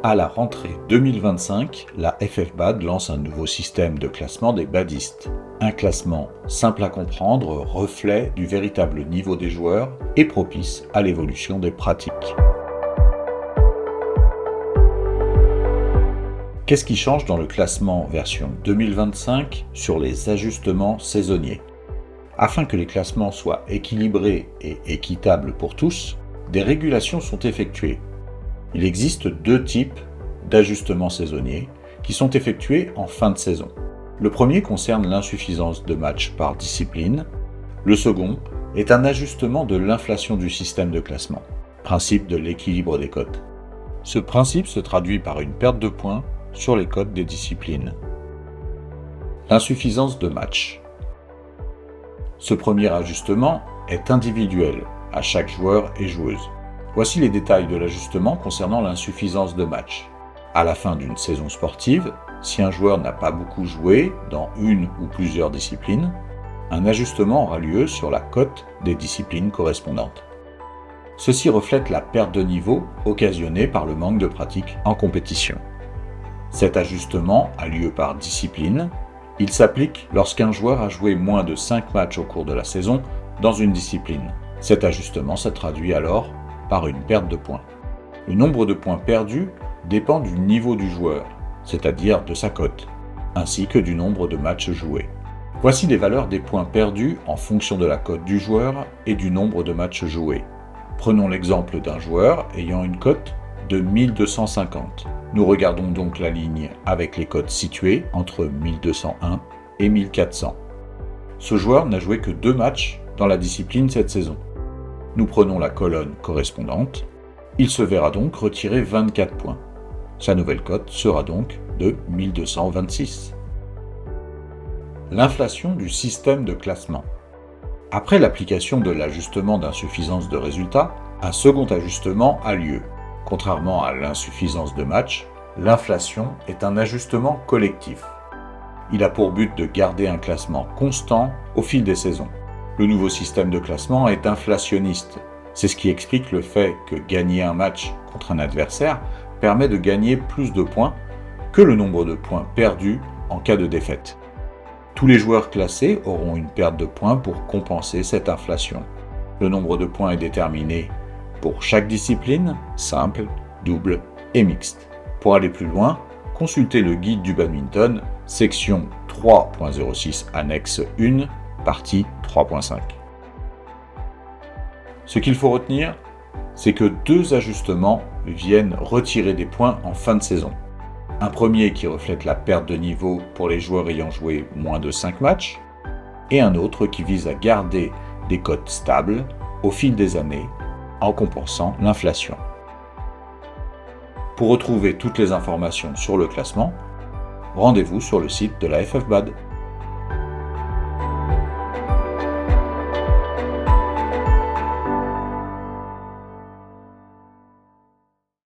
À la rentrée 2025, la FFBAD lance un nouveau système de classement des badistes. Un classement simple à comprendre, reflet du véritable niveau des joueurs et propice à l'évolution des pratiques. Qu'est-ce qui change dans le classement version 2025 sur les ajustements saisonniers? Afin que les classements soient équilibrés et équitables pour tous, des régulations sont effectuées. Il existe deux types d'ajustements saisonniers qui sont effectués en fin de saison. Le premier concerne l'insuffisance de matchs par discipline. Le second est un ajustement de l'inflation du système de classement, principe de l'équilibre des cotes. Ce principe se traduit par une perte de points sur les cotes des disciplines. L'insuffisance de matchs. Ce premier ajustement est individuel à chaque joueur et joueuse. Voici les détails de l'ajustement concernant l'insuffisance de match. À la fin d'une saison sportive, si un joueur n'a pas beaucoup joué dans une ou plusieurs disciplines, un ajustement aura lieu sur la cote des disciplines correspondantes. Ceci reflète la perte de niveau occasionnée par le manque de pratique en compétition. Cet ajustement a lieu par discipline. Il s'applique lorsqu'un joueur a joué moins de 5 matchs au cours de la saison dans une discipline. Cet ajustement se traduit alors par une perte de points. Le nombre de points perdus dépend du niveau du joueur, c'est-à-dire de sa cote, ainsi que du nombre de matchs joués. Voici les valeurs des points perdus en fonction de la cote du joueur et du nombre de matchs joués. Prenons l'exemple d'un joueur ayant une cote de 1250. Nous regardons donc la ligne avec les cotes situées entre 1201 et 1400. Ce joueur n'a joué que 2 matchs dans la discipline cette saison. Nous prenons la colonne correspondante. Il se verra donc retirer 24 points. Sa nouvelle cote sera donc de 1226. L'inflation du système de classement. Après l'application de l'ajustement d'insuffisance de résultats, un second ajustement a lieu. Contrairement à l'insuffisance de match, l'inflation est un ajustement collectif. Il a pour but de garder un classement constant au fil des saisons. Le nouveau système de classement est inflationniste. C'est ce qui explique le fait que gagner un match contre un adversaire permet de gagner plus de points que le nombre de points perdus en cas de défaite. Tous les joueurs classés auront une perte de points pour compenser cette inflation. Le nombre de points est déterminé pour chaque discipline, simple, double et mixte. Pour aller plus loin, consultez le guide du badminton, section 3.06 annexe 1, partie 3.5. Ce qu'il faut retenir, c'est que 2 ajustements viennent retirer des points en fin de saison. Un premier qui reflète la perte de niveau pour les joueurs ayant joué moins de 5 matchs, et un autre qui vise à garder des cotes stables au fil des années en compensant l'inflation. Pour retrouver toutes les informations sur le classement, rendez-vous sur le site de la FFBAD.